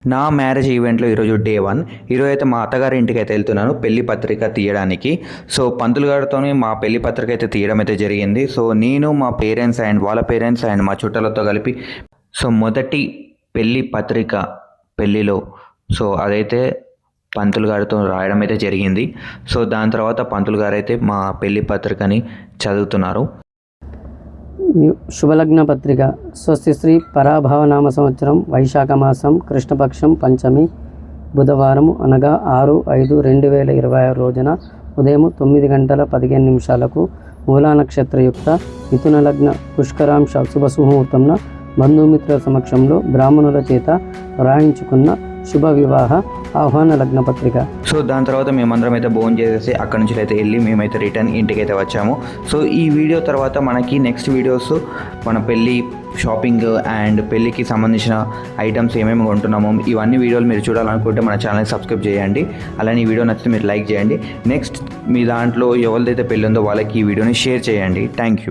నా మ్యారేజ్ ఈవెంట్లో ఈరోజు డే 1. ఈరోజు అయితే మా అత్తగారి ఇంటికి అయితే వెళ్తున్నాను పెళ్లి పత్రిక తీయడానికి. సో పంతులు గారితోని మా పెళ్లి పత్రిక అయితే తీయడం అయితే జరిగింది. సో నేను మా పేరెంట్స్ అండ్ వాళ్ళ పేరెంట్స్ అండ్ మా చుట్టాలతో కలిపి సో మొదటి పెళ్లి పత్రిక పెళ్లిలో సో అదైతే పంతులు గారితో రాయడం అయితే జరిగింది. సో దాని తర్వాత పంతులు గారు అయితే మా పెళ్లి పత్రికని చదువుతున్నారు. శుభలగ్న పత్రిక. స్వస్తి శ్రీ పరాభవనామ సంవత్సరం వైశాఖ మాసం కృష్ణపక్షం పంచమి బుధవారము అనగా 6/5/2026 రోజున ఉదయం 9:15 మూలా నక్షత్రయుక్త మిథున లగ్న పుష్కరాంశ శుభ సుముహూర్తంన బంధుమిత్రుల సమక్షంలో బ్రాహ్మణుల చేత రాయించుకున్న శుభ వివాహ ఆహ్వాన లగ్న పత్రిక. సో దాని తర్వాత మేమందరం అయితే భోజనం చేసేసి అక్కడి నుంచి అయితే వెళ్ళి మేమైతే రిటర్న్ ఇంటికి అయితే వచ్చాము. సో ఈ వీడియో తర్వాత మనకి నెక్స్ట్ వీడియోస్ మన పెళ్ళి షాపింగ్ అండ్ పెళ్ళికి సంబంధించిన ఐటమ్స్ ఏమేమి కొంటున్నామో ఇవన్నీ వీడియోలు మీరు చూడాలనుకుంటే మన ఛానల్ని సబ్స్క్రైబ్ చేయండి. అలానే ఈ వీడియో నచ్చితే మీరు లైక్ చేయండి. నెక్స్ట్ మీ దాంట్లో ఎవరిదైతే పెళ్ళి ఉందో వాళ్ళకి ఈ వీడియోని షేర్ చేయండి. Thank you.